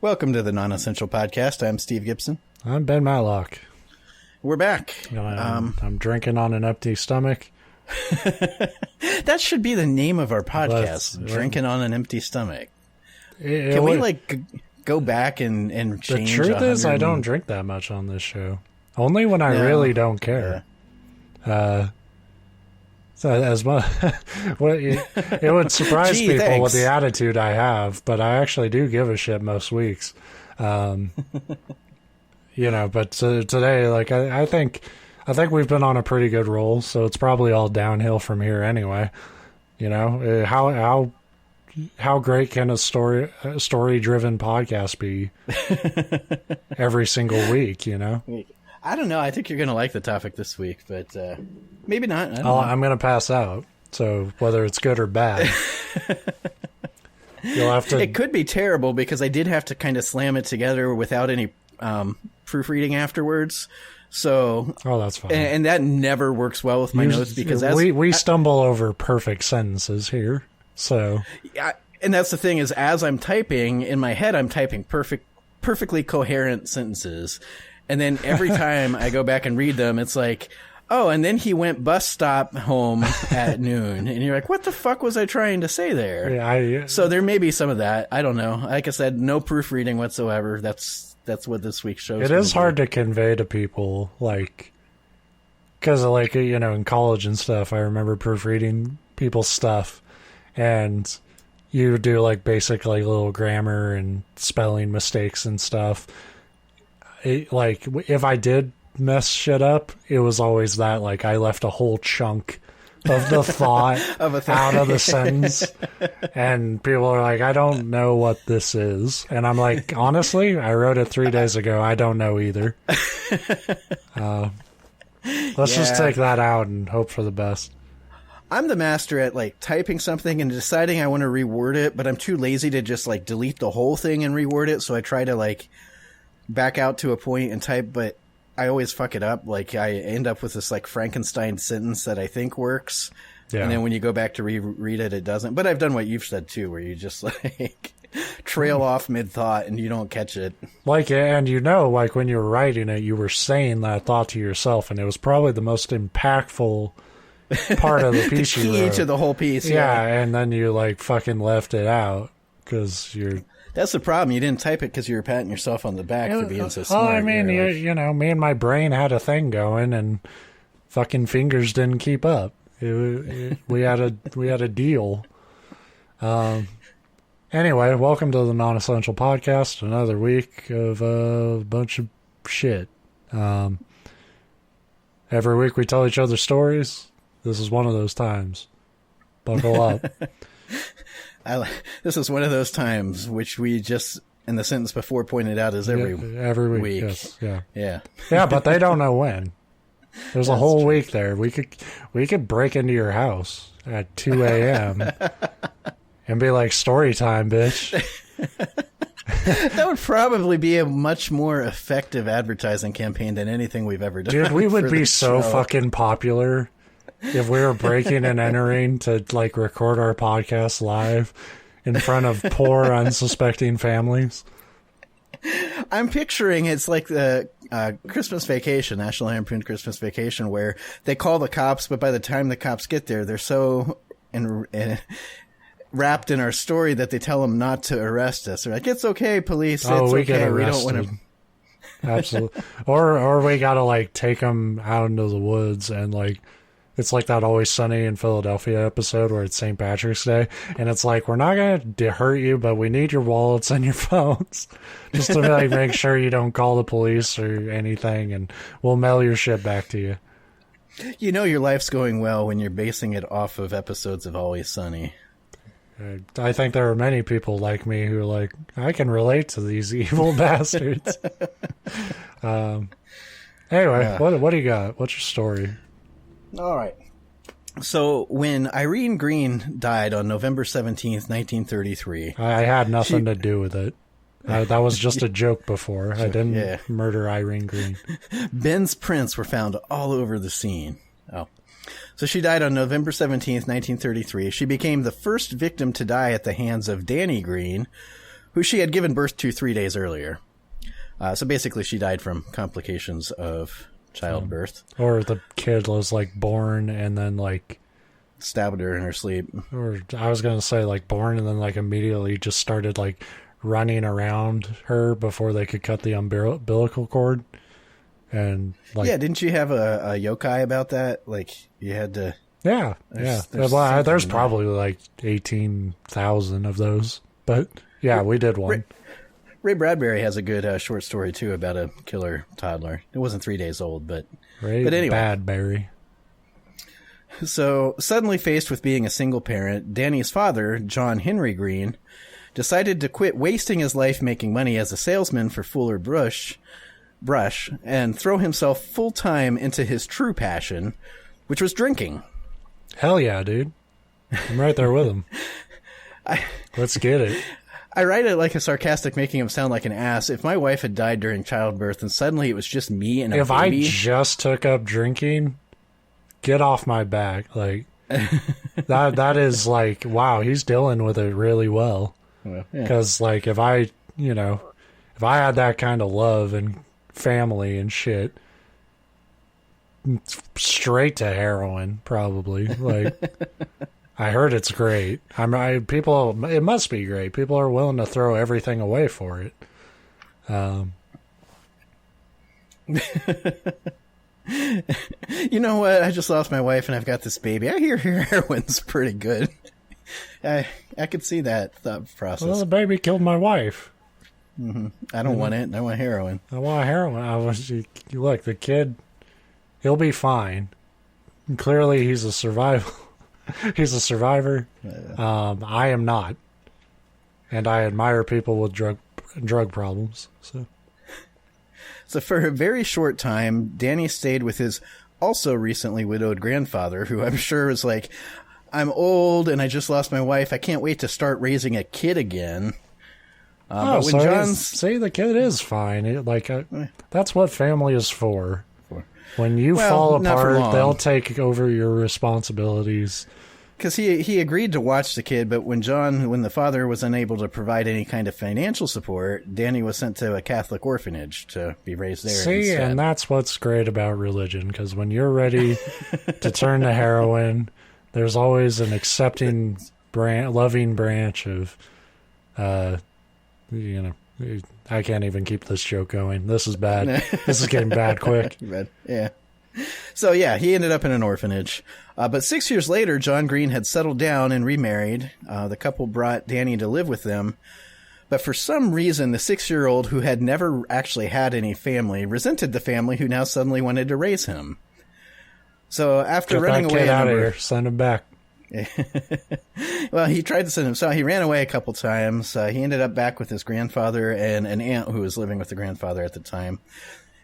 Welcome to the Non-Essential Podcast. I'm Steve Gibson. I'm Ben Matlock. We're back. I'm drinking on an empty stomach. That should be the name of our podcast, Drinking on an Empty Stomach. Can we, go back and change? The truth is, I don't drink that much on this show. Only when I really don't care. Yeah. So as much, it would surprise people with the attitude I have, but I actually do give a shit most weeks. But today, I think we've been on a pretty good roll, so it's probably all downhill from here anyway. How great can a story-driven podcast be every single week, I don't know. I think you're going to like the topic this week, but maybe not. I don't know. I'm going to pass out. So whether it's good or bad, you'll have to. It could be terrible because I did have to kind of slam it together without any proofreading afterwards. So, that's fine. And that never works well with my notes because we stumble over perfect sentences here. So, and that's the thing is, as I'm typing in my head, I'm typing perfectly coherent sentences. And then every time I go back and read them, it's like, oh, and then he went bus stop home at noon. And you're like, what the fuck was I trying to say there? Yeah, so there may be some of that. I don't know. Like I said, no proofreading whatsoever. That's what this week's show is. It is hard to convey to people, because in college and stuff, I remember proofreading people's stuff. And you do basic little grammar and spelling mistakes and stuff. If I did mess shit up, it was always that I left a whole chunk of the thought out of the sentence, and people are like, I don't know what this is, and I'm like, honestly, I wrote it 3 days ago. I don't know either. Let's just take that out and hope for the best. I'm the master at typing something and deciding I want to reword it, but I'm too lazy to just delete the whole thing and reword it. So I try to back out to a point and type, but I always fuck it up. I end up with this Frankenstein sentence that I think works. Yeah. And then when you go back to reread it, it doesn't. But I've done what you've said too, where you just trail off mid-thought and you don't catch it. And when you were writing it, you were saying that thought to yourself, and it was probably the most impactful part of the piece the key to the whole piece. Yeah, and then you fucking left it out because you're... That's the problem. You didn't type it because you were patting yourself on the back for being so smart. Well, I mean, me and my brain had a thing going, and fucking fingers didn't keep up. We had a deal. Anyway, welcome to the Non-Essential Podcast. Another week of a bunch of shit. Every week we tell each other stories. This is one of those times. Buckle up. This is one of those times which we just, in the sentence before, pointed out is every week. Yes, yeah. Yeah, but they don't know when. There's a whole week there. We could break into your house at 2 a.m. and be like, story time, bitch. That would probably be a much more effective advertising campaign than anything we've ever done. Dude, we would be so fucking popular if we were breaking and entering to record our podcast live in front of poor, unsuspecting families. I'm picturing it's like the Christmas Vacation, National Lampoon Christmas Vacation, where they call the cops, but by the time the cops get there, they're so wrapped in our story that they tell them not to arrest us. They're like, "It's okay, police. It's okay. Get arrested. We don't want to." Absolutely. Or we gotta take them out into the woods and it's like that Always Sunny in Philadelphia episode where it's St. Patrick's Day, and it's we're not going to hurt you, but we need your wallets and your phones just to make sure you don't call the police or anything, and we'll mail your shit back to you. Your life's going well when you're basing it off of episodes of Always Sunny. I think there are many people like me who are I can relate to these evil bastards. Anyway, what do you got? What's your story? All right. So when Irene Greene died on November 17th, 1933... I had nothing to do with it. That was just a joke before. I didn't murder Irene Greene. Ben's prints were found all over the scene. Oh. So she died on November 17th, 1933. She became the first victim to die at the hands of Danny Greene, who she had given birth to 3 days earlier. So basically, she died from complications of childbirth. Or the kid was, like, born and then, like... stabbed her in her sleep. Or I was going to say, like, born and then, like, immediately just started, like, running around her before they could cut the umbilical cord. And, like... Yeah, didn't you have a yokai about that? Like, you had to... Yeah, there's probably, like, 18,000 of those. But, yeah, we did one. Ray Bradbury has a good short story, too, about a killer toddler. It wasn't 3 days old, but anyway. Bradbury. So, suddenly faced with being a single parent, Danny's father, John Henry Greene, decided to quit wasting his life making money as a salesman for Fuller Brush and throw himself full-time into his true passion, which was drinking. Hell yeah, dude. I'm right there with him. Let's get it. I write it like a sarcastic, making him sound like an ass. If my wife had died during childbirth and suddenly it was just me and a baby... If I just took up drinking, get off my back. Like, that is like, wow, he's dealing with it really well. Because, like, if I had that kind of love and family and shit, straight to heroin, probably. Like... I heard it's great. It must be great. People are willing to throw everything away for it. You know what? I just lost my wife and I've got this baby. I hear heroin's pretty good. I could see that thought process. Well, the baby killed my wife. Mm-hmm. I don't want it. I want heroin. I want heroin. Look, the kid, he'll be fine. Clearly, he's a survivor. He's a survivor. I am not, and I admire people with drug problems. So for a very short time, Danny stayed with his also recently widowed grandfather, who I'm sure was like, "I'm old and I just lost my wife. I can't wait to start raising a kid again." But when see, the kid is fine. That's what family is for. When you fall apart, they'll take over your responsibilities. Because he agreed to watch the kid, but when the father was unable to provide any kind of financial support, Danny was sent to a Catholic orphanage to be raised there. See, instead. And that's what's great about religion, because when you're ready to turn to heroin, there's always an accepting, loving branch of, I can't even keep this joke going. This is bad. This is getting bad quick. Yeah. So, yeah, he ended up in an orphanage. But 6 years later, John Greene had settled down and remarried. The couple brought Danny to live with them. But for some reason, the 6-year-old, who had never actually had any family, resented the family who now suddenly wanted to raise him. So after running away... Get that kid out of here. Send him back. Well, he tried to send him. So he ran away a couple times. He ended up back with his grandfather and an aunt who was living with the grandfather at the time.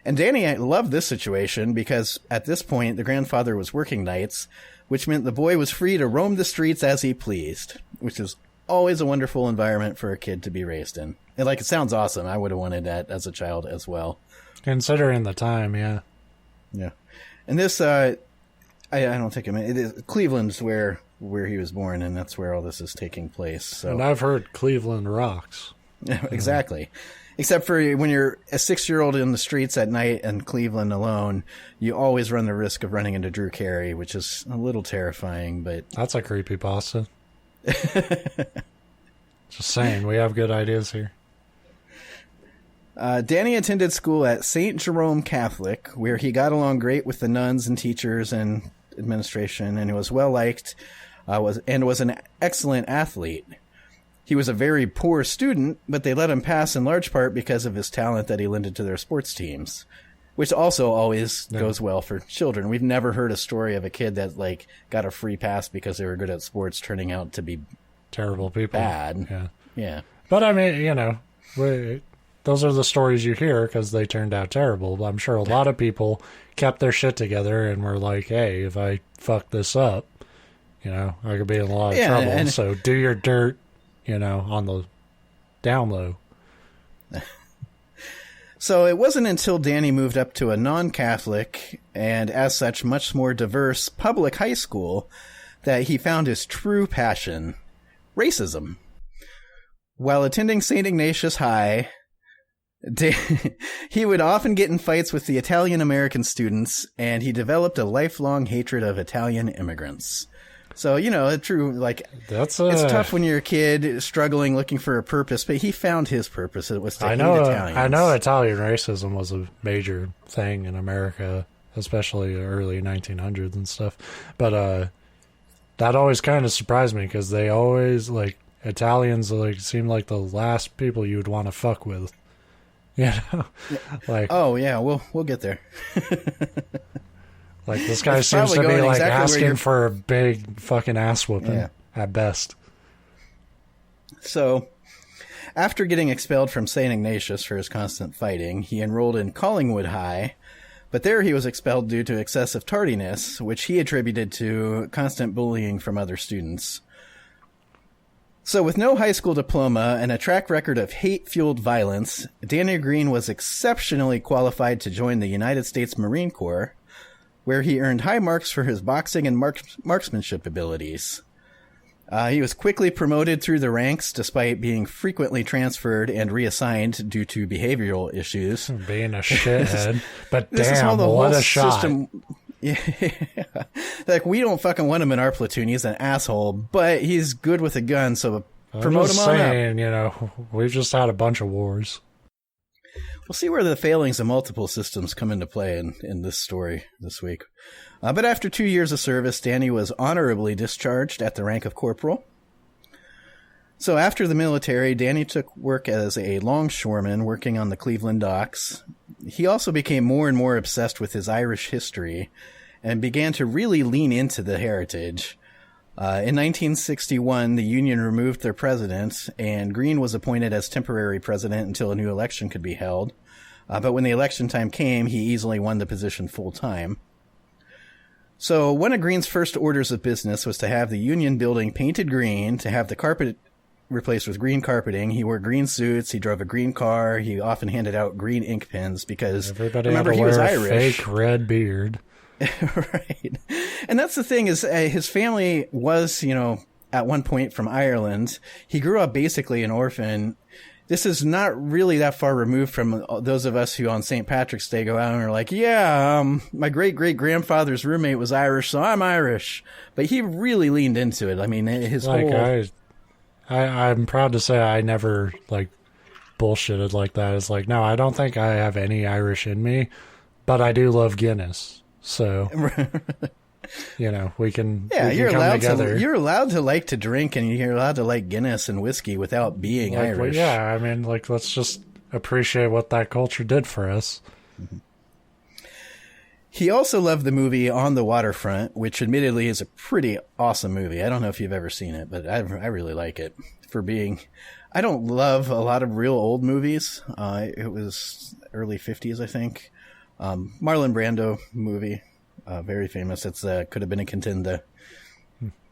And Danny loved this situation because at this point, the grandfather was working nights, which meant the boy was free to roam the streets as he pleased, which is always a wonderful environment for a kid to be raised in. And it sounds awesome. I would have wanted that as a child as well. Considering the time, yeah. Yeah. And this, I don't think it is Cleveland's where he was born, and that's where all this is taking place. So. And I've heard Cleveland rocks. Exactly. Except for when you're a 6-year-old in the streets at night in Cleveland alone, you always run the risk of running into Drew Carey, which is a little terrifying. But that's a creepypasta. Just saying, we have good ideas here. Danny attended school at St. Jerome Catholic, where he got along great with the nuns and teachers and administration, and he was well liked, was an excellent athlete. He was a very poor student, but they let him pass in large part because of his talent that he lended to their sports teams, which also always goes well for children. We've never heard a story of a kid that got a free pass because they were good at sports turning out to be terrible people. Bad. Yeah. But I mean, those are the stories you hear because they turned out terrible. I'm sure a lot of people kept their shit together and were like, hey, if I fuck this up, I could be in a lot of trouble. So do your dirt. On the down low. So it wasn't until Danny moved up to a non-Catholic and, as such, much more diverse public high school that he found his true passion, racism. While attending St. Ignatius High, he would often get in fights with the Italian-American students, and he developed a lifelong hatred of Italian immigrants. So, true, it's tough when you're a kid struggling, looking for a purpose, but he found his purpose. It was to hate Italians. I know Italian racism was a major thing in America, especially early 1900s and stuff. But that always kind of surprised me because they always, Italians, seem like the last people you would want to fuck with. Oh, yeah, we'll get there. This guy seems to be asking for a big fucking ass whooping at best. So, after getting expelled from St. Ignatius for his constant fighting, he enrolled in Collingwood High, but there he was expelled due to excessive tardiness, which he attributed to constant bullying from other students. So with no high school diploma and a track record of hate-fueled violence, Danny Greene was exceptionally qualified to join the United States Marine Corps, where he earned high marks for his boxing and marksmanship abilities. He was quickly promoted through the ranks, despite being frequently transferred and reassigned due to behavioral issues. Being a shithead. But damn, what a shot. Yeah. We don't fucking want him in our platoon. He's an asshole, but he's good with a gun, so promote him on up. We've just had a bunch of wars. We'll see where the failings of multiple systems come into play in this story this week. But after 2 years of service, Danny was honorably discharged at the rank of corporal. So after the military, Danny took work as a longshoreman working on the Cleveland docks. He also became more and more obsessed with his Irish history and began to really lean into the heritage. In 1961, the Union removed their president, and Greene was appointed as temporary president until a new election could be held. But when the election time came, he easily won the position full-time. So one of Greene's first orders of business was to have the Union building painted green, to have the carpet replaced with green carpeting. He wore green suits. He drove a green car. He often handed out green ink pens because everybody remember he was Irish. Fake red beard. Right. And that's the thing is his family was, at one point from Ireland. He grew up basically an orphan. This is not really that far removed from those of us who on St. Patrick's Day go out and are like, my great-great-grandfather's roommate was Irish, so I'm Irish. But he really leaned into it. I mean, his whole... I'm proud to say I never, bullshitted like that. It's no, I don't think I have any Irish in me, but I do love Guinness. So, we can, you're come allowed together. You're allowed to like to drink, and you're allowed to like Guinness and whiskey without being Irish. Let's just appreciate what that culture did for us. Mm-hmm. He also loved the movie On the Waterfront, which admittedly is a pretty awesome movie. I don't know if you've ever seen it, but I really like it for being... I don't love a lot of real old movies. It was early 50s, I think. Marlon Brando movie, very famous. It's could have been a contender.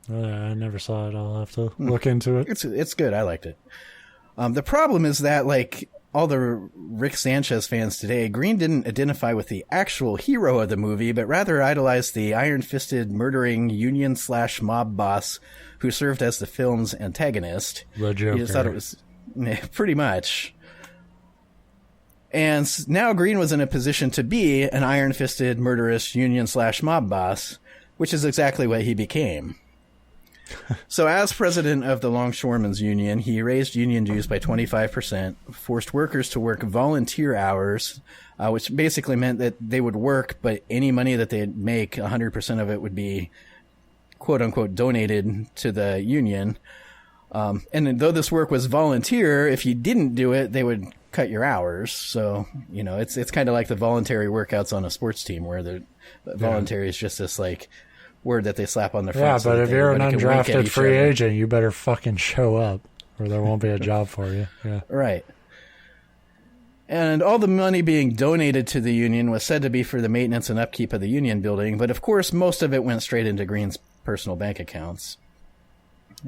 I never saw it. I'll have to look into it. It's good. I liked it. The problem is that, all the Rick Sanchez fans today, Greene didn't identify with the actual hero of the movie, but rather idolized the iron-fisted, murdering Union/mob boss who served as the film's antagonist. The Joker. He just thought it was pretty much. And now Greene was in a position to be an iron-fisted, murderous Union/mob boss, which is exactly what he became. So as president of the Longshoremen's Union, he raised union dues by 25%, forced workers to work volunteer hours, which basically meant that they would work, but any money that they'd make, 100% of it would be, quote-unquote, donated to the union. And though this work was volunteer, if you didn't do it, they would cut your hours. So, it's kind of like the voluntary workouts on a sports team where the voluntary is just this, word that they slap on their front. Yeah, but if you're an undrafted free agent, you better fucking show up or there won't be a job for you. Yeah. Right. And all the money being donated to the union was said to be for the maintenance and upkeep of the union building, but of course most of it went straight into Greene's personal bank accounts.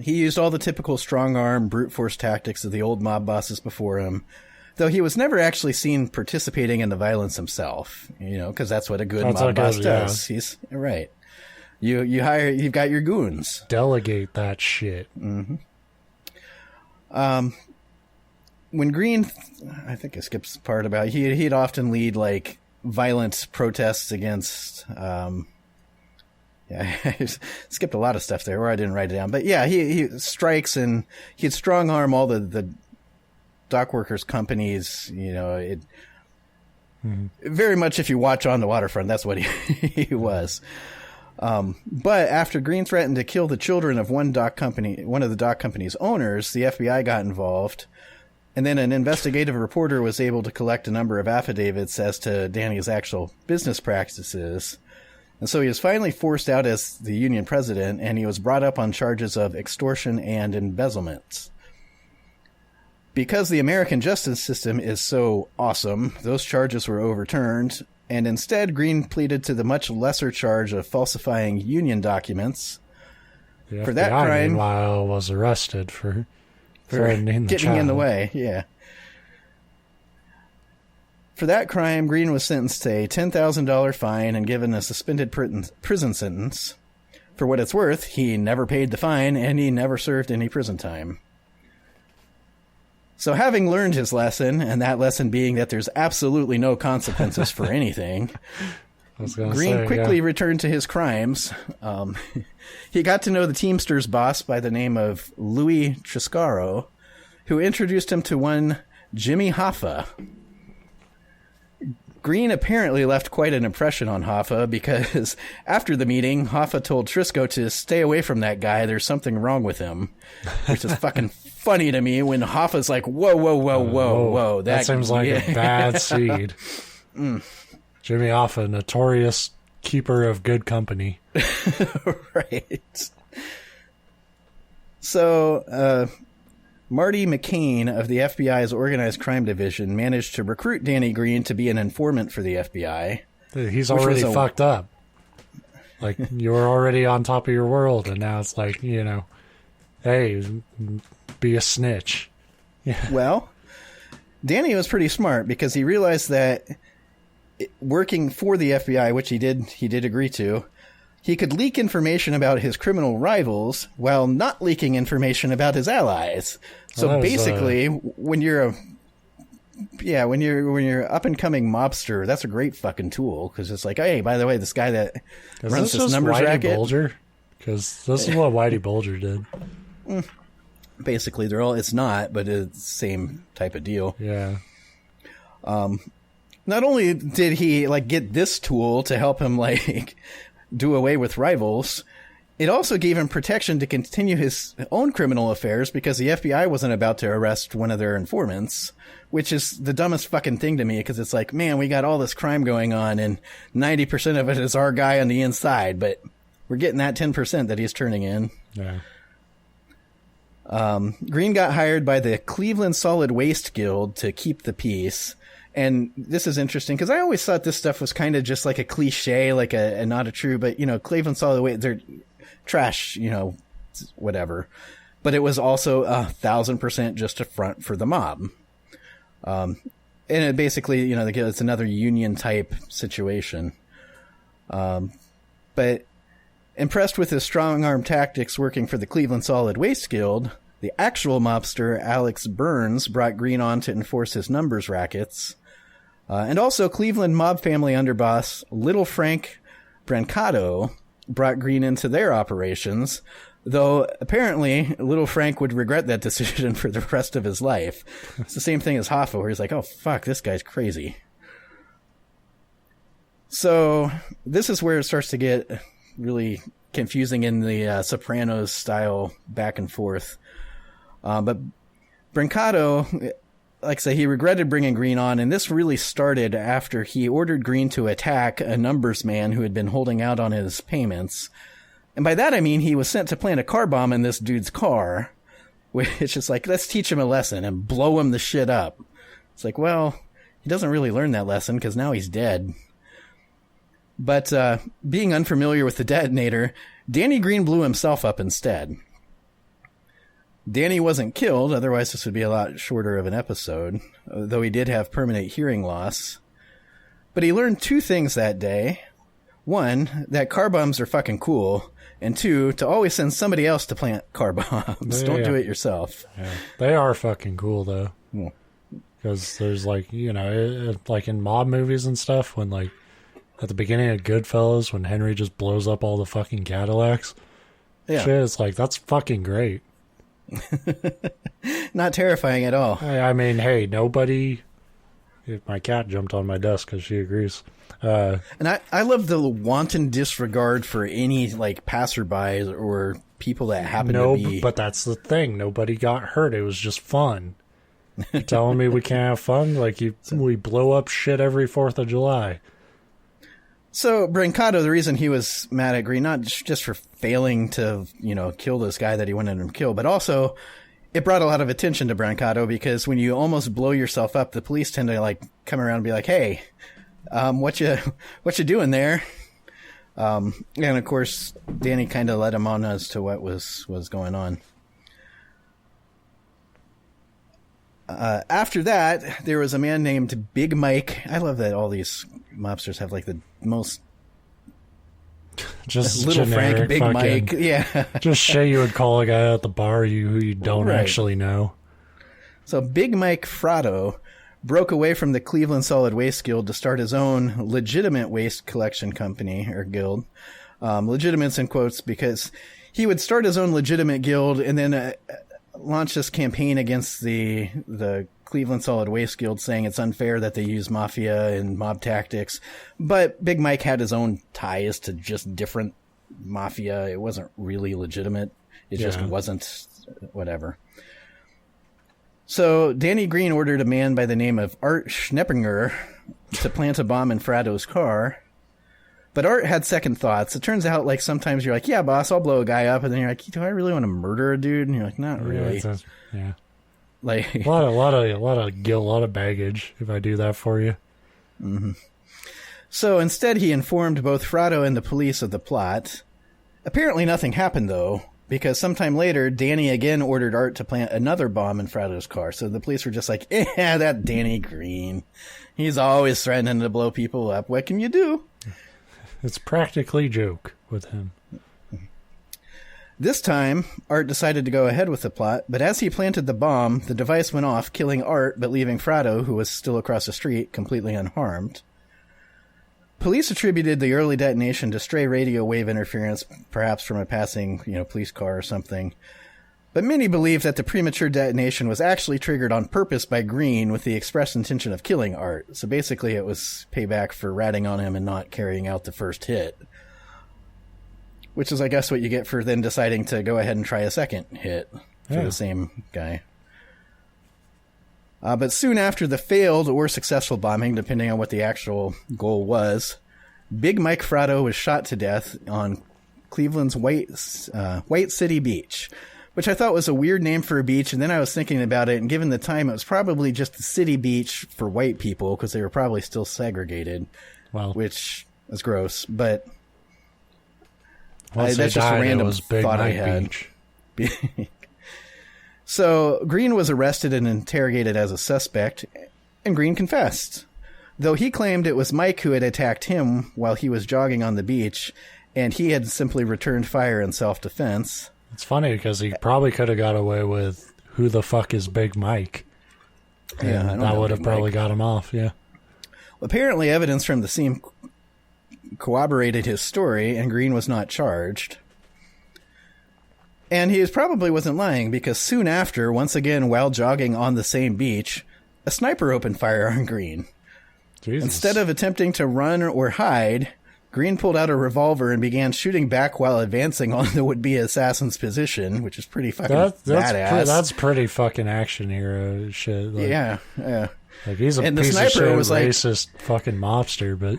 He used all the typical strong-arm, brute force tactics of the old mob bosses before him, though he was never actually seen participating in the violence himself, because that's what a good mob boss does. He's right. You've got your goons. Delegate that shit. Mm-hmm. when Greene, I think I skipped the part about he'd often lead like violent protests against. I skipped a lot of stuff there, or I didn't write it down. But yeah, he strikes and he'd strong arm all the dock workers companies. You know, it very much if you watch On the Waterfront, that's what he was. But after Greene threatened to kill the children of one of the dock company's owners, the FBI got involved. And then an investigative reporter was able to collect a number of affidavits as to Danny's actual business practices. And so he was finally forced out as the union president, and he was brought up on charges of extortion and embezzlement. Because the American justice system is so awesome, those charges were overturned, and instead Greene pleaded to the much lesser charge of falsifying union documents. The For FBI, that crime, meanwhile, was arrested for threatening the getting child. in the way, yeah. For that crime, Greene was sentenced to a $10,000 fine and given a suspended prison sentence. For what it's worth, he never paid the fine, and he never served any prison time. So having learned his lesson, and that lesson being that there's absolutely no consequences for anything, Greene quickly returned to his crimes. He got to know the Teamsters boss by the name of Louis Triscaro, who introduced him to one Jimmy Hoffa. Greene apparently left quite an impression on Hoffa because after the meeting, Hoffa told Trisco to stay away from that guy. There's something wrong with him, which is fucking funny to me when Hoffa's like, whoa. That seems like a bad seed. Jimmy Hoffa, notorious keeper of good company. Right. So, Marty McCain of the FBI's Organized Crime Division managed to recruit Danny Greene to be an informant for the FBI. He's already fucked up. Like, you were already on top of your world, and now it's like, you know, hey, be a snitch. Yeah. Well, Danny was pretty smart because he realized that working for the FBI, which he did agree to, he could leak information about his criminal rivals while not leaking information about his allies. So basically, when you're up and coming mobster, that's a great fucking tool because it's like, hey, by the way, this guy that runs this numbers Whitey racket, Bulger? Because this is what Whitey Bulger did. Basically, it's not, but it's the same type of deal. Yeah. Not only did he get this tool to help him do away with rivals, it also gave him protection to continue his own criminal affairs because the FBI wasn't about to arrest one of their informants, which is the dumbest fucking thing to me because it's like, man, we got all this crime going on and 90% of it is our guy on the inside, but we're getting that 10% that he's turning in. Yeah. Greene got hired by the Cleveland Solid Waste Guild to keep the peace. And this is interesting because I always thought this stuff was kind of just like a cliche, like a not a true, but, you know, Cleveland Solid Waste, they're trash, you know, whatever. But it was also 1,000% just a front for the mob. And it basically, you know, it's another union type situation. But impressed with his strong arm tactics working for the Cleveland Solid Waste Guild, the actual mobster Alex Burns brought Greene on to enforce his numbers rackets. And also Cleveland mob family underboss Little Frank Brancato brought Greene into their operations, though apparently Little Frank would regret that decision for the rest of his life. It's the same thing as Hoffa, where he's like, oh, fuck, this guy's crazy. So this is where it starts to get really confusing in the Sopranos style back and forth. But Brancato, like I say, he regretted bringing Greene on, and this really started after he ordered Greene to attack a numbers man who had been holding out on his payments. And by that I mean he was sent to plant a car bomb in this dude's car, which is like, let's teach him a lesson and blow him the shit up. It's like, well, he doesn't really learn that lesson because now he's dead. But being unfamiliar with the detonator, Danny Greene blew himself up instead. Danny wasn't killed, otherwise this would be a lot shorter of an episode, though he did have permanent hearing loss. But he learned two things that day. One, that car bombs are fucking cool. And two, to always send somebody else to plant car bombs. Don't do it yourself. Yeah. They are fucking cool, though. Because there's like, like in mob movies and stuff, when like at the beginning of Goodfellas, when Henry just blows up all the fucking Cadillacs, shit, it's like, that's fucking great. Not terrifying at all. I mean, hey, nobody... My cat jumped on my desk because she agrees. And I love the wanton disregard for any like passerbys or people that happen to be... But that's the thing. Nobody got hurt. It was just fun. You're telling me we can't have fun? Like, we blow up shit every 4th of July. So, Brancato, the reason he was mad at Greene, not just for failing to, kill this guy that he wanted him to kill, but also it brought a lot of attention to Brancato because when you almost blow yourself up, the police tend to, like, come around and be like, hey, what you doing there? And, of course, Danny kind of led him on as to what was going on. After that, there was a man named Big Mike. I love that all these mobsters have like the most just Little generic, Frank, Big fucking, Mike. Yeah. Just shit you would call a guy at the bar who you don't actually know. So Big Mike Fratto broke away from the Cleveland Solid Waste Guild to start his own legitimate waste collection company or guild. Legitimate's in quotes because he would start his own legitimate guild and then launched this campaign against the Cleveland Solid Waste Guild, saying it's unfair that they use mafia and mob tactics. But Big Mike had his own ties to just different mafia. It wasn't really legitimate. It just wasn't whatever. So Danny Greene ordered a man by the name of Art Schneppinger to plant a bomb in Fratto's car. But Art had second thoughts. It turns out, like, sometimes you're like, yeah, boss, I'll blow a guy up. And then you're like, do I really want to murder a dude? And you're like, not really. Yeah. Like a lot of guilt, a lot of baggage if I do that for you. Mm-hmm. So instead, he informed both Fratto and the police of the plot. Apparently nothing happened, though, because sometime later, Danny again ordered Art to plant another bomb in Fratto's car. So the police were just like, that Danny Greene. He's always threatening to blow people up. What can you do? It's practically a joke with him. This time, Art decided to go ahead with the plot, but as he planted the bomb, the device went off, killing Art, but leaving Fratto, who was still across the street, completely unharmed. Police attributed the early detonation to stray radio wave interference, perhaps from a passing, police car or something. But many believe that the premature detonation was actually triggered on purpose by Greene with the express intention of killing Art. So basically it was payback for ratting on him and not carrying out the first hit. Which is, I guess, what you get for then deciding to go ahead and try a second hit for the same guy. But soon after the failed or successful bombing, depending on what the actual goal was, Big Mike Fratto was shot to death on Cleveland's White City Beach, which I thought was a weird name for a beach. And then I was thinking about it, and given the time, it was probably just the city beach for white people because they were probably still segregated, which is gross. But that's just a random thought I had. So Greene was arrested and interrogated as a suspect, and Greene confessed, though he claimed it was Mike who had attacked him while he was jogging on the beach, and he had simply returned fire in self-defense. It's funny because he probably could have got away with who the fuck is Big Mike. Yeah, that would have probably got him off, yeah. Apparently evidence from the scene corroborated his story, and Greene was not charged. And he probably wasn't lying, because soon after, once again while jogging on the same beach, a sniper opened fire on Greene. Jesus. Instead of attempting to run or hide, Greene pulled out a revolver and began shooting back while advancing on the would-be assassin's position, which is pretty fucking badass. That's pretty fucking action hero shit. Like, yeah. Like, he's a piece of shit, racist fucking mobster, but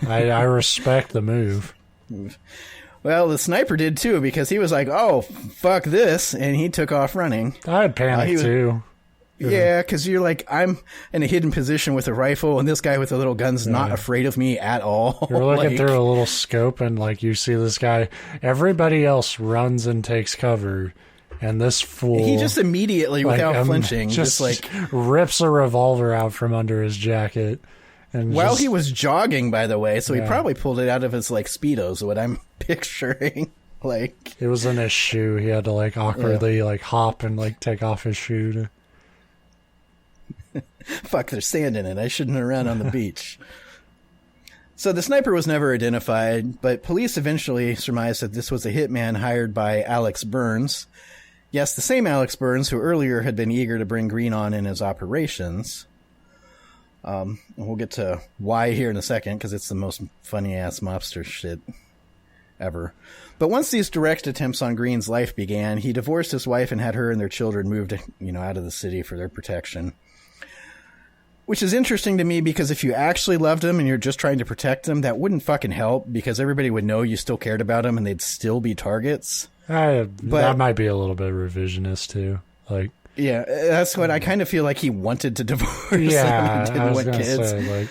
I respect the move. Well, the sniper did too, because he was like, oh, fuck this, and he took off running. I'd panic too. Yeah, because you're like, I'm in a hidden position with a rifle, and this guy with a little gun's not afraid of me at all. You're looking through a little scope, and like you see this guy. Everybody else runs and takes cover, and this fool, he just immediately, without flinching, just like rips a revolver out from under his jacket. And while he was jogging, by the way, so he probably pulled it out of his like Speedos, what I'm picturing. Like, it was in his shoe. He had to like awkwardly like hop and like take off his shoe to Fuck, there's sand in it. I shouldn't have run on the beach. So the sniper was never identified, but police eventually surmised that this was a hitman hired by Alex Burns. Yes, the same Alex Burns who earlier had been eager to bring Greene on in his operations. And we'll get to why here in a second, because it's the most funny-ass mobster shit ever. But once these direct attempts on Greene's life began, he divorced his wife and had her and their children moved, out of the city for their protection. Which is interesting to me because if you actually loved him and you're just trying to protect him, that wouldn't fucking help because everybody would know you still cared about him and they'd still be targets. That might be a little bit revisionist too. Like, yeah, that's what I kind of feel like he wanted to divorce him and didn't want kids. Say,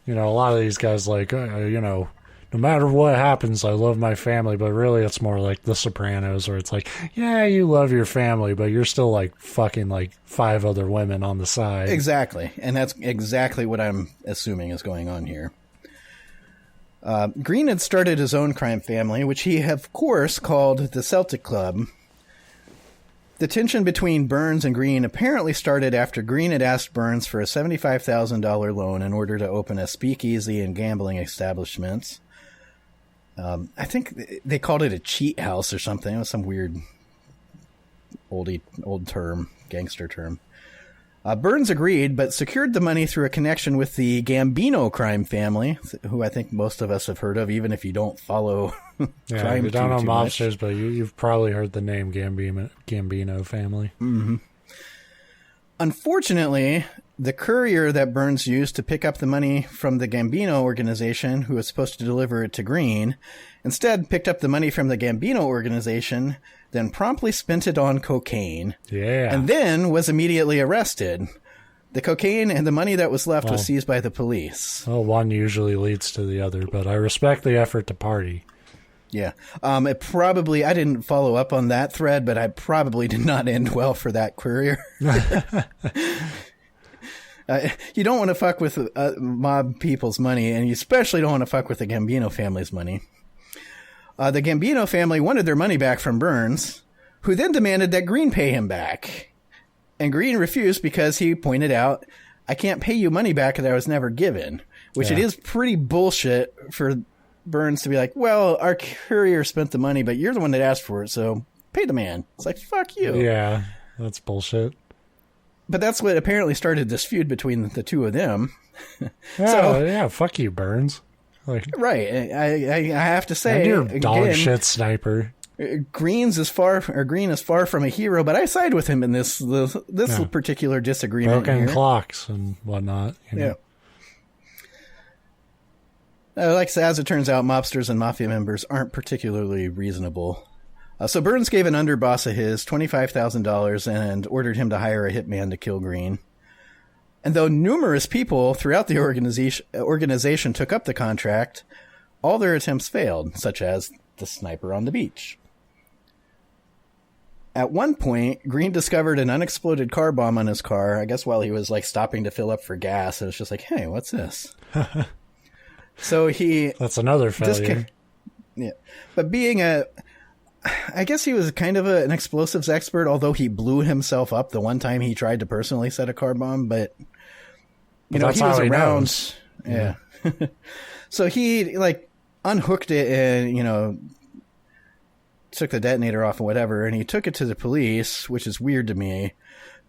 a lot of these guys, no matter what happens, I love my family, but really it's more like The Sopranos where it's like, yeah, you love your family, but you're still fucking 5 other women on the side. Exactly. And that's exactly what I'm assuming is going on here. Greene had started his own crime family, which he, of course, called the Celtic Club. The tension between Burns and Greene apparently started after Greene had asked Burns for a $75,000 loan in order to open a speakeasy and gambling establishment. I think they called it a cheat house or something. It was some weird old term, gangster term. Burns agreed, but secured the money through a connection with the Gambino crime family, who I think most of us have heard of, even if you don't follow crime. You don't know mobsters, but you've probably heard the name Gambino family. Mm-hmm. Unfortunately, the courier that Burns used to pick up the money from the Gambino organization, who was supposed to deliver it to Greene, instead picked up the money from the Gambino organization, then promptly spent it on cocaine. Yeah. And then was immediately arrested. The cocaine and the money that was left was seized by the police. Well, one usually leads to the other, but I respect the effort to party. Yeah. I didn't follow up on that thread, but I probably did not end well for that courier. You don't want to fuck with mob people's money, and you especially don't want to fuck with the Gambino family's money. The Gambino family wanted their money back from Burns, who then demanded that Greene pay him back. And Greene refused because he pointed out, I can't pay you money back that I was never given, which it is pretty bullshit for Burns to be like, well, our courier spent the money, but you're the one that asked for it, so pay the man. It's like, fuck you. Yeah, that's bullshit. But that's what apparently started this feud between the two of them. Yeah, fuck you, Burns. Right. I have to say, and you're dog shit sniper. Greene is far from a hero, but I side with him in this particular disagreement. Broken here. Clocks and whatnot. Yeah. As it turns out, mobsters and mafia members aren't particularly reasonable. So Burns gave an underboss of his $25,000 and ordered him to hire a hitman to kill Greene. And though numerous people throughout the organization took up the contract, all their attempts failed, such as the sniper on the beach. At one point, Greene discovered an unexploded car bomb on his car, I guess while he was stopping to fill up for gas. And it's just like, hey, what's this? So that's another failure. Yeah. But I guess he was kind of an explosives expert, although he blew himself up the one time he tried to personally set a car bomb, but he was around. Yeah. So he unhooked it and, took the detonator off or whatever, and he took it to the police, which is weird to me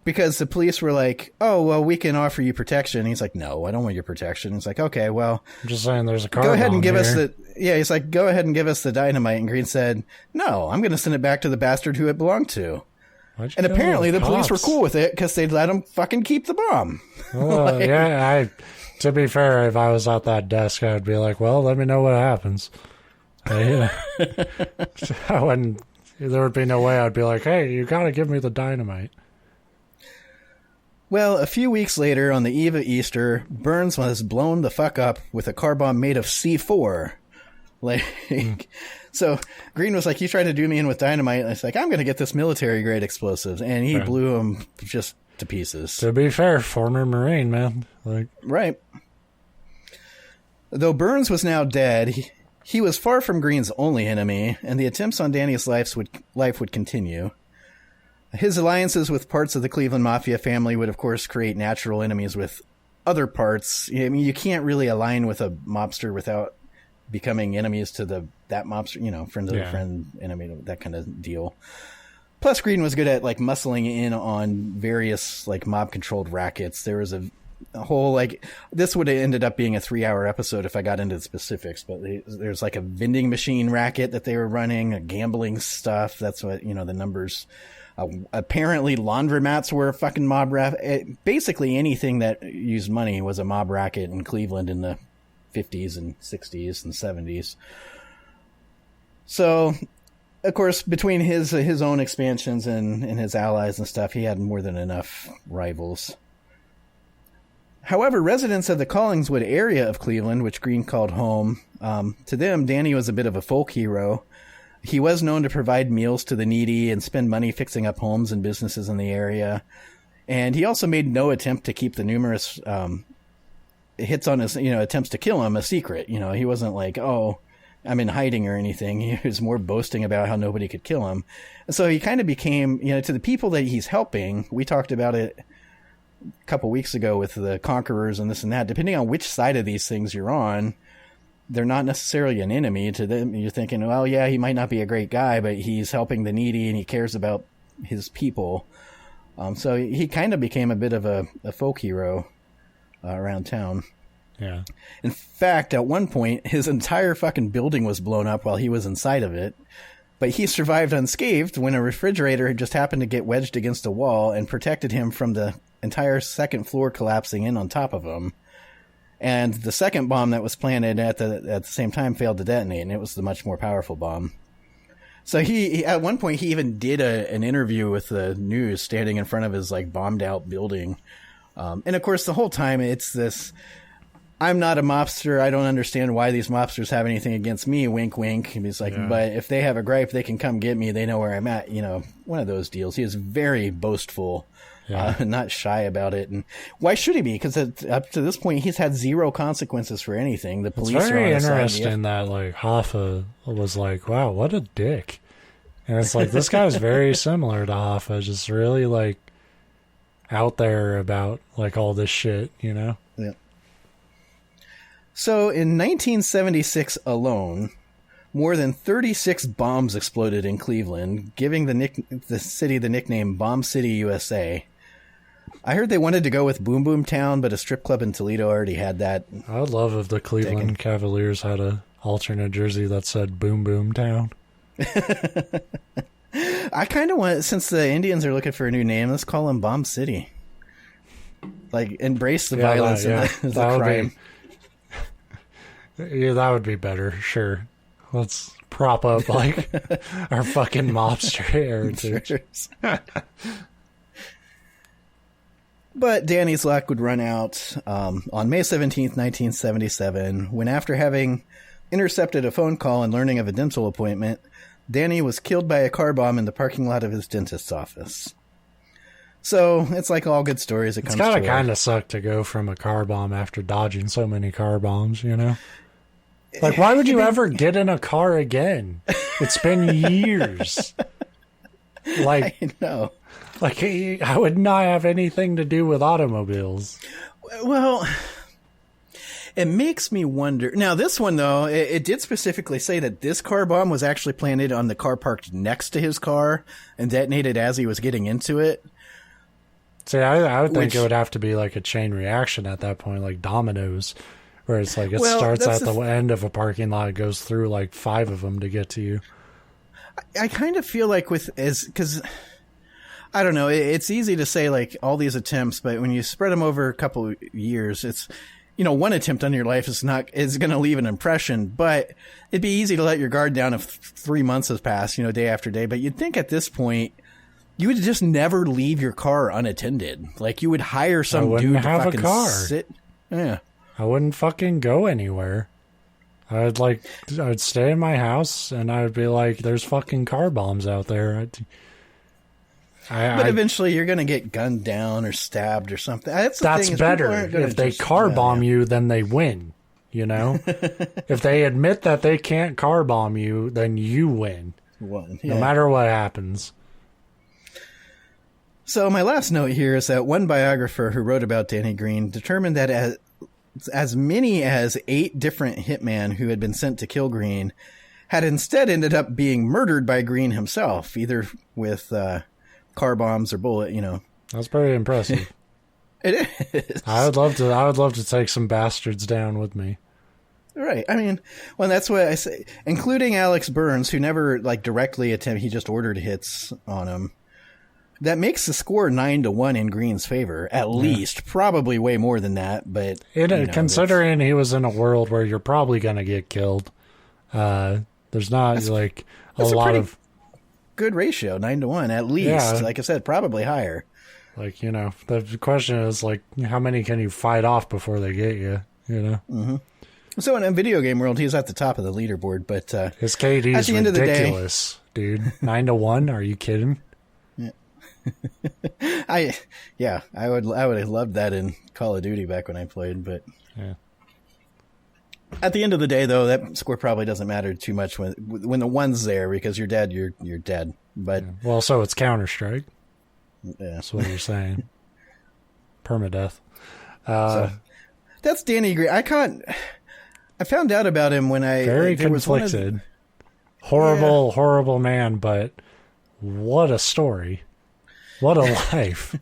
because the police were like, oh, well, we can offer you protection. And he's like, no, I don't want your protection. It's like, okay, well, I'm just saying there's a car go ahead and give here. He's like, go ahead and give us the dynamite. And Greene said, no, I'm going to send it back to the bastard who it belonged to. And apparently the police were cool with it because they'd let him fucking keep the bomb. Well, to be fair, if I was at that desk, I would be like, well, let me know what happens. There would be no way I'd be like, hey, you got to give me the dynamite. Well, a few weeks later, on the eve of Easter, Burns was blown the fuck up with a car bomb made of C4. So Greene was like, you tried to do me in with dynamite. And it's like, I'm going to get this military-grade explosives. And he blew him just to pieces. To be fair, former Marine, man. Right. Though Burns was now dead, he was far from Greene's only enemy, and the attempts on Danny's life would continue. His alliances with parts of the Cleveland Mafia family would, of course, create natural enemies with other parts. I mean, you can't really align with a mobster without becoming enemies to that mobster, friend of a friend, enemy, that kind of deal. Plus, Greene was good at, like, muscling in on various, like, mob-controlled rackets. There was a whole, like, this would have ended up being a 3-hour episode if I got into the specifics, but there's, like, a vending machine racket that they were running, a gambling stuff. That's what, the numbers... apparently laundromats were a fucking mob racket. Basically anything that used money was a mob racket in Cleveland in the 50s and 60s and 70s. So, of course, between his own expansions and his allies and stuff, he had more than enough rivals. However, residents of the Collingswood area of Cleveland, which Greene called home, to them, Danny was a bit of a folk hero. He was known to provide meals to the needy and spend money fixing up homes and businesses in the area. And he also made no attempt to keep the numerous hits on his, attempts to kill him a secret. He wasn't like, oh, I'm in hiding or anything. He was more boasting about how nobody could kill him. And so he kind of became, to the people that he's helping, we talked about it a couple weeks ago with the conquerors and this and that, depending on which side of these things you're on, they're not necessarily an enemy to them. You're thinking, well, yeah, he might not be a great guy, but he's helping the needy and he cares about his people. So he kind of became a bit of a folk hero around town. Yeah. In fact, at one point, his entire fucking building was blown up while he was inside of it. But he survived unscathed when a refrigerator had just happened to get wedged against a wall and protected him from the entire second floor collapsing in on top of him. And the second bomb that was planted at the same time failed to detonate, and it was the much more powerful bomb. So he at one point he even did an interview with the news, standing in front of his like bombed out building. And of course, the whole time it's this: I'm not a mobster. I don't understand why these mobsters have anything against me. Wink, wink. And he's like, but if they have a gripe, they can come get me. They know where I'm at. One of those deals. He is very boastful. Not shy about it. And why should he be? Because up to this point, he's had zero consequences for anything. The police it's very are on his interesting that like Hoffa was like, wow, what a dick. And it's like, this guy's very similar to Hoffa, just really like out there about like all this shit, Yeah. So in 1976 alone, more than 36 bombs exploded in Cleveland, giving the city the nickname Bomb City, USA. I heard they wanted to go with Boom Boom Town, but a strip club in Toledo already had that. I would love if the Cleveland Cavaliers had a alternate jersey that said Boom Boom Town. I kind of want, since the Indians are looking for a new name, let's call them Bomb City. Like, embrace the violence and the crime. That would be better, sure. Let's prop up, like, our fucking mobster heritage. But Danny's luck would run out on May 17th, 1977, when after having intercepted a phone call and learning of a dental appointment, Danny was killed by a car bomb in the parking lot of his dentist's office. So, it's like all good stories. It's gotta kind of suck to go from a car bomb after dodging so many car bombs, Like, why would you ever get in a car again? It's been years. Like, I know. Like, I would not have anything to do with automobiles. Well, it makes me wonder. Now, this one, though, it did specifically say that this car bomb was actually planted on the car parked next to his car and detonated as he was getting into it. See, I would think it would have to be like a chain reaction at that point, like dominoes, where it's like it starts at the end of a parking lot, it goes through like 5 of them to get to you. I kind of feel like because I don't know, it's easy to say like all these attempts, but when you spread them over a couple of years, it's, one attempt on your life is going to leave an impression, but it'd be easy to let your guard down if 3 months has passed, day after day. But you'd think at this point, you would just never leave your car unattended. Like you would hire some dude to fucking sit. Yeah. I wouldn't fucking go anywhere. I'd stay in my house and I'd be like, there's fucking car bombs out there. But eventually you're going to get gunned down or stabbed or something. That's better. If they car bomb you, then they win, If they admit that they can't car bomb you, then you win. No matter what happens. So my last note here is that one biographer who wrote about Danny Greene determined that as many as 8 different hitmen who had been sent to kill Greene had instead ended up being murdered by Greene himself, either with car bombs or bullet, That's pretty impressive. It is. I would love to take some bastards down with me. Right. I mean, well, that's what I say, including Alex Burns, who never directly attempted, he just ordered hits on him. That makes the score 9-1 in Greene's favor, at least. Probably way more than that, but considering he was in a world where you're probably going to get killed, there's not that's a lot of good ratio, 9-1 at least. Yeah. Like I said, probably higher. The question is how many can you fight off before they get you? Mm-hmm. So in a video game world, he's at the top of the leaderboard, but his KD is ridiculous, dude. 9-1? Are you kidding? I would have loved that in Call of Duty back when I played, but at the end of the day, though, that score probably doesn't matter too much when the one's there, because you're dead, you're dead. But well, so it's Counter-Strike. Yeah. That's what you're saying. Permadeath. So, that's Danny Greene. I found out about him when very conflicted. Horrible man, but what a story. What a life.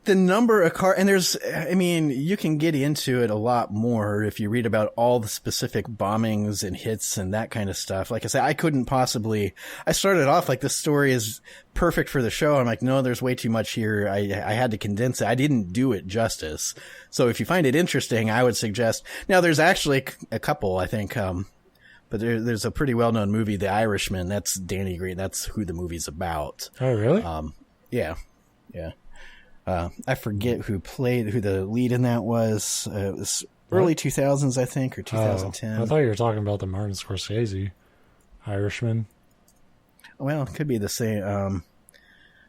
The number of cars, and you can get into it a lot more if you read about all the specific bombings and hits and that kind of stuff. Like I said, I started off this story is perfect for the show. I'm like, no, there's way too much here. I had to condense it. I didn't do it justice. So if you find it interesting, I would suggest, now there's actually a couple, I think, but there's a pretty well-known movie, The Irishman. That's Danny Greene. That's who the movie's about. Oh, really? Yeah. I forget who the lead in that was. It was early 2000s, I think, or 2010. I thought you were talking about the Martin Scorsese Irishman. Well, it could be the same.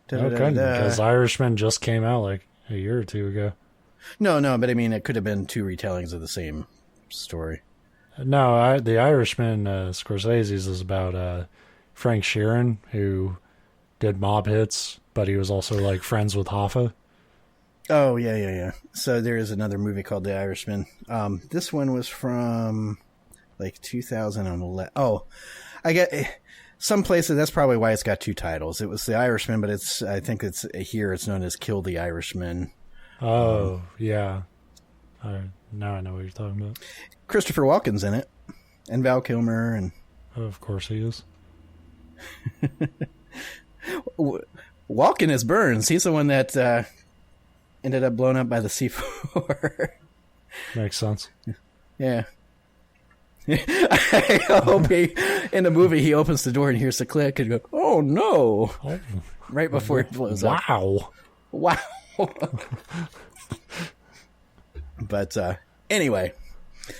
Because Irishman just came out a year or two ago. No, but it could have been 2 retellings of the same story. No, the Irishman, Scorsese's is about Frank Sheeran, who did mob hits, but he was also friends with Hoffa. Oh, yeah. So there is another movie called The Irishman. This one was from 2011. Oh, I get some places. That's probably why it's got 2 titles. It was The Irishman, but I think it's known as Kill the Irishman. Oh, yeah. Now I know what you're talking about. Christopher Walken's in it, and Val Kilmer, and of course he is. Walken is Burns. He's the one that ended up blown up by the C4. Makes sense. Yeah. I hope in the movie he opens the door and hears the click and go, "Oh no!" Right before it blows up. Wow. But anyway,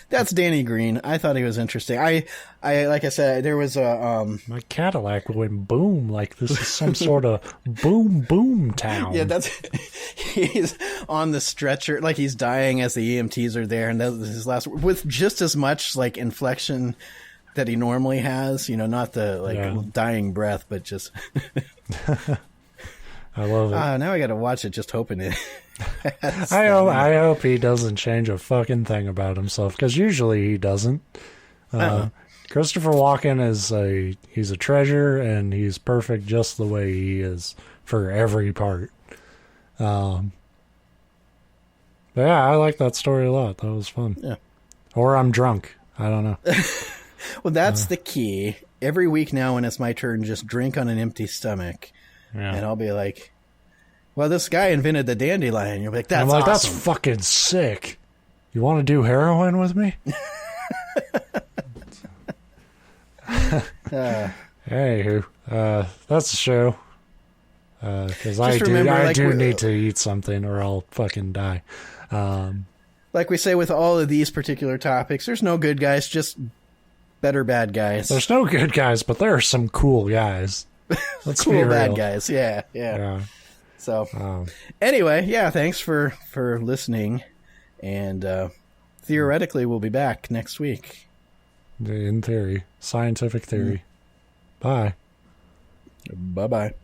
that's Danny Greene. I thought he was interesting. I like I said, there was a my Cadillac went boom like this is some sort of boom town. Yeah, he's on the stretcher, he's dying as the EMTs are there, and that was his last with just as much inflection that he normally has. Not the dying breath, but just. I love it. Now I got to watch it, just hoping it. I hope he doesn't change a fucking thing about himself, because usually he doesn't. Christopher Walken he's a treasure, and he's perfect just the way he is for every part. But yeah, I like that story a lot. That was fun. Yeah. Or I'm drunk. I don't know. Well, that's the key. Every week now, when it's my turn, just drink on an empty stomach. Yeah. And I'll be like, well, this guy invented the dandelion. You'll be like, that's awesome. That's fucking sick. You want to do heroin with me? Anywho, that's the show. Because I do need to eat something or I'll fucking die. Like we say with all of these particular topics, there's no good guys, just better bad guys. There's no good guys, but there are some cool guys. Let's cool bad guys. Yeah. So anyway, thanks for listening, and theoretically we'll be back next week. In theory, scientific theory. Bye. Bye.